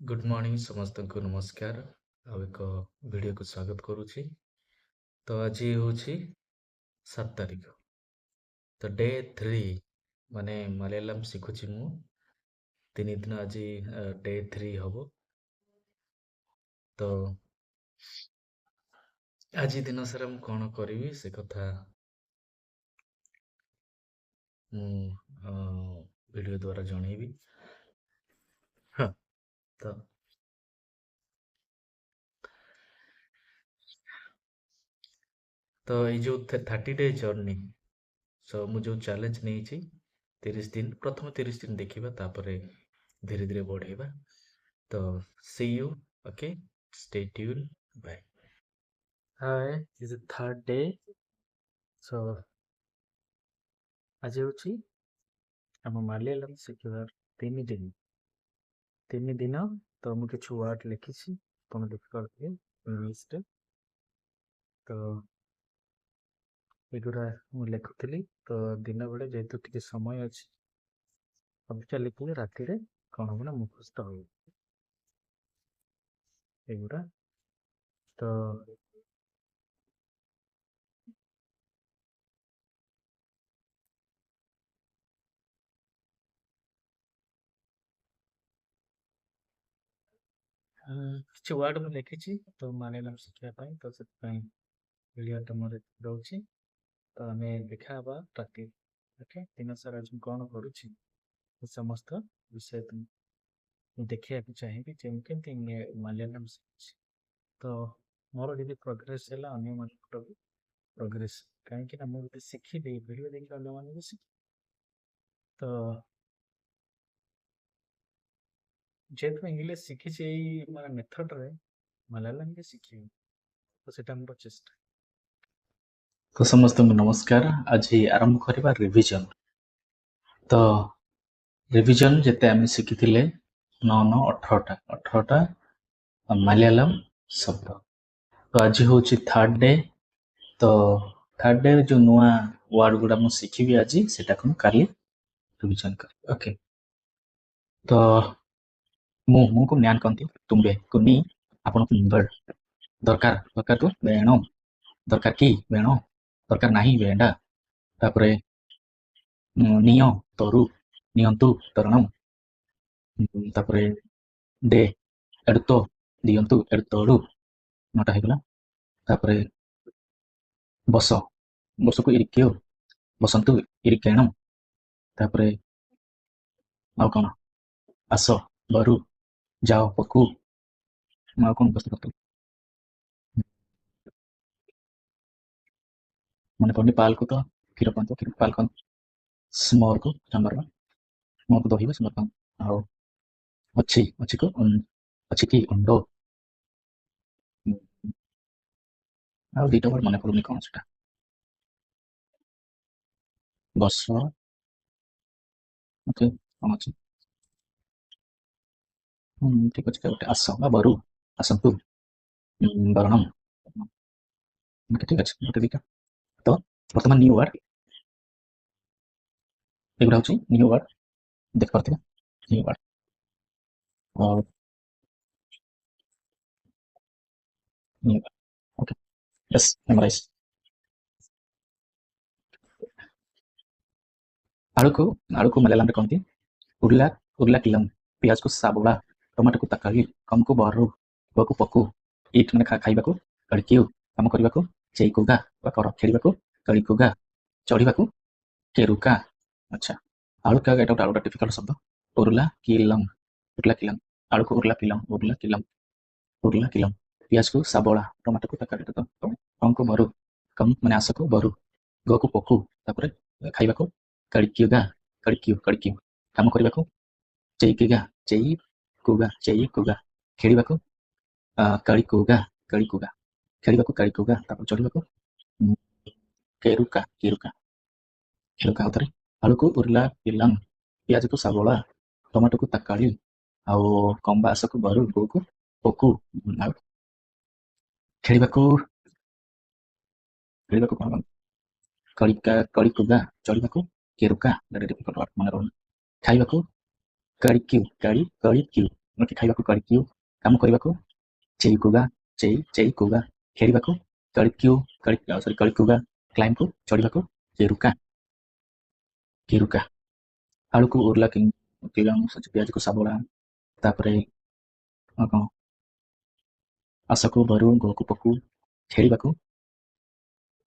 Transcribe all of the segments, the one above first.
Good morning समस्त को नमस्कार आ एक वीडियो को स्वागत करुच्ची। तो आज हूँ 7 तारीख तो डे 3 माने मलयालम शिखुची मु 3 दिन आज डे 3 हम। तो आज दिन सारा मु कौन करी से कथा मु वीडियो द्वारा जनईबी। हाँ तो ये जो 30 डे जर्नी सो मु जो चैलेंज नहीं 30 दिन प्रथम 30 दिन देखा तापर धीरे धीरे बढ़ेगा। तो see you okay stay tuned bye. Hi, this is third day. So ଆଜି ହେଉଛି ଆମ ମାଲୟାଲମ ଶିଖିବାର 3 ଦିନ। 3 ଦିନ ତ ମୁଁ କିଛି ୱାର୍ଡ ଲେଖିଛି ଆପଣ ଦେଖିପାରୁଥିବେ ଇଂଲିଶରେ। ତ ଏଗୁଡ଼ା ମୁଁ ଲେଖୁଥିଲି ତ ଦିନ ବେଳେ ଯେହେତୁ ଟିକେ ସମୟ ଅଛି ଅବିକା ଲେଖିଲେ ରାତିରେ କ'ଣ ହବ ନା ମୁଖସ୍ଥ ହବ ଏଗୁଡ଼ା। ତ କିଛି ୱାର୍ଡ ମୁଁ ଲେଖିଛି ତ ମାଲୟାଲମ ଶିଖିବା ପାଇଁ ତ ସେଥିପାଇଁ ଭିଡ଼ିଓଟା ମୋର ରହୁଛି। ତ ଆମେ ଦେଖା ହେବା ରାତି ଓକେ। ଦିନ ସାରା ଆଜି ମୁଁ କ'ଣ କରୁଛି ସେ ସମସ୍ତ ବିଷୟ ମୁଁ ଦେଖିବାକୁ ଚାହିଁବି ଯେ ମୁଁ କେମିତି ମାଲୟାଲମ ଶିଖୁଛି। ତ ମୋର ଯଦି ପ୍ରୋଗ୍ରେସ୍ ହେଲା ଅନ୍ୟମାନଙ୍କର ବି ପ୍ରୋଗ୍ରେସ୍, କାହିଁକି ନା ମୁଁ ଯଦି ଶିଖିବି ଭିଡ଼ିଓ ଦେଖିକି ଅନ୍ୟମାନେ ବି ଶିଖିବେ। ତ ଯେହେତୁ ଇଂଲିଶ ଶିଖିଛି ଏଇ ମାନେ ମେଥଡ଼ରେ ମାଲୟାଲମ ବି ଶିଖିବି, ତ ସେଇଟା ମୋର ଚେଷ୍ଟା। ତ ସମସ୍ତଙ୍କୁ ନମସ୍କାର। ଆଜି ଆରମ୍ଭ କରିବା ରିଭିଜନ। ତ ରିଭିଜନ ଯେତେ ଆମେ ଶିଖିଥିଲେ 9 18ଟା ମାଲୟାଲମ ଶବ୍ଦ। ତ ଆଜି ହେଉଛି ଥାର୍ଡ ଡେ। ତ ଥାର୍ଡ ଡେ ଯୋଉ ନୂଆ ୱାର୍ଡ ଗୁଡ଼ା ମୁଁ ଶିଖିବି ଆଜି ସେଟାକୁ ମୁଁ କାଲି ରିଭିଜନ କରିବି ଓକେ। ତ ମୁଁ କୁ ନ୍ୟାନ କହନ୍ତି ତୁମ୍ବେ କୁନି ଆପଣଙ୍କୁ ଦରକାର ଦରକାରକୁ ବେଣ ଦରକାର କି ବେଣ ଦରକାର ନାହିଁ ବେଣ୍ଡା। ତାପରେ ନିଅ ତରୁ ନିଅନ୍ତୁ ତରଣ। ତାପରେ ଦେ ଏଡୁତ ଦିଅନ୍ତୁ ଏଡୁତୋଡୁ ନଟା ହେଇଗଲା। ତାପରେ ବସ ବସକୁ ଇରିକିଓ ବସନ୍ତୁ ଇରିକେଣ। ତାପରେ ଆଉ କ'ଣ ଆସ ବରୁ ଯାଅ ପକୁ ଆଉ କ'ଣ ବସ୍ତୁ କରନ୍ତୁ ମନେ ପଡୁନି। ପାଲକୁ ତ କ୍ଷୀର ପାଆନ୍ତୁ କ୍ଷୀର ପାଲ କହନ୍ତୁ। ସ୍ମରକୁ ଚାମ୍ବର ସ୍ମରକୁ ଦହିବ ସ୍ମର କହନ୍ତୁ। ଆଉ ଅଛି ଅଛିକୁ ଅଛି କି ଅଣ୍ଡ। ଆଉ ଦୁଇଟା ୱାର୍ଡ ମନେ ପଡୁନି କ'ଣ ସେଟା। ବସ ଓକେ କ'ଣ ଅଛି ଠିକ ଅଛି। ଗୋଟେ ଆସ ବା ବରୁ ଆସନ୍ତୁ ବରଣମ ଓକେ ଠିକ ଅଛି ଗୋଟେ ଦୁଇଟା। ତ ବର୍ତ୍ତମାନ ନ୍ୟୁ ୱାର୍ଡ ଏଗୁଡ଼ା ହେଉଛି ନ୍ୟୁ ୱାର୍ଡ ଦେଖିପାରୁଥିବେ new word. New word okay yes memorise. ଆଳୁକୁ ଆଳୁକୁ ମାଲୟାଲମରେ କହନ୍ତି ଉର୍ଲା ଉର୍ଲା କିଲମ। ପିଆଜକୁ ସାବୁଳା ଟମାଟୋକୁ ତକାଳି କମକୁ ବରୁ ପୁଅକୁ ପକୁ ଇଟ୍ ମାନେ ଖାଇବାକୁ କଳିକିଉ କାମ କରିବାକୁ ଚେଇକୁଗା ବା କର ଖେଳିବାକୁ କଳିକୁଗା ଚଢ଼ିବାକୁ କେରୁକା। ଆଚ୍ଛା ଆଳୁ ଏଇଟା ଗୋଟେ ଆଳୁଟା ଡିଫିକଲ୍ଟ ଶବ୍ଦ। ଉର୍ଲା କିଲମ ଆଳୁକୁ ଉର୍ଲା କିଲମ ପିଆଜକୁ ସାବଳା ଟମାଟୋକୁ ତକାଳି କମକୁ ବରୁ କମ ମାନେ ଆଶକୁ ବରୁ ଗକୁ ପକୁ ତାପରେ ଖାଇବାକୁ କଳିକିଉଗା କଳିକିଉ କାମ କରିବାକୁ ଚେଇକିଗା ଚେଇକୁଗା ଖେଳିବାକୁ କଳିକୁଗା ଖେଳିବାକୁ କଳିକୁଗା ତାପରେ ଚଢ଼ିବାକୁ କେରୁକା ଖେଳୁକା ଆଉଥରେ ଆଳୁକୁ ଉର୍ଲା କିଲମ ପିଆଜକୁ ସାବଳା ଟମାଟୋକୁ ତକାଳି ଆଉ କମ୍ବା ଆଶକୁ ବରୁ ବୋଉକୁ ପୋକୁ ଆଉ ଖେଳିବାକୁ କ'ଣ କଳିକୁଗା ଚଢ଼ିବାକୁ କେରୁକା ମନେ ରହୁନି। ଖାଇବାକୁ କଳିକିଉ ओके खाइबाकू करिक्यू काम करबाकू चेइकुगा चेइकुगा खेलिबाकू करिक्यू सॉरी करिकुगा क्लाइम को चढ़िबाकू केरुका केरुका आलू को उरला किंग पियाज को साबोला तापरे कौन आशा को बरू गो को पकू खेलिबाकू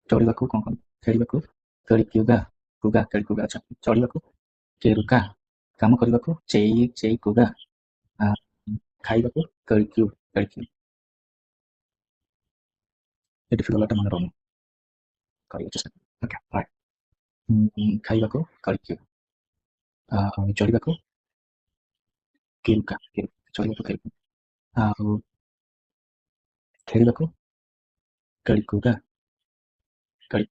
चढ़िबाकू कौन कौन खेलिबाकू करिक्यूगा कुगा करिकुगा अच्छा चढ़िबाकू केरुका काम करबाकू चेइकुगा खाइबाकू करिक्यू करिक्यू ये डिफिकल्ट मन रहनी करियो चेष्टा ओके राइट खाइबाकू करिक्यू चढ़िबाकू केरुका चढ़िबाकू केरुका ଆଉ ଖେଳିବାକୁ କଳିକୁଗା କଳି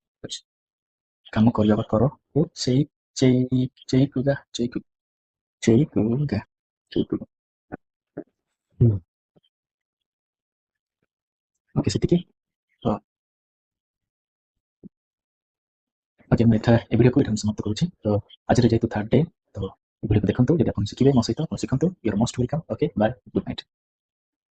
କାମ କରିବା କର ଓ ଚେଇକୁଗା ଚେଇକୁଗା ଚେଇକୁଗା ଓକେ ସେତିକି ତ ଓକେ ମୁଁ ଏ ଭିଡ଼ିଓକୁ ଏଠାକୁ ସମାପ୍ତ କରୁଛି ତ ଆଜିର ଯେହେତୁ ଥାର୍ଡ ଡେ ତ ଏ ଭିଡ଼ିଓକୁ ଦେଖନ୍ତୁ ଯଦି ଆପଣ ଶିଖିବେ ମୋ ସହିତ ଶିଖନ୍ତୁ you are most welcome okay bye good night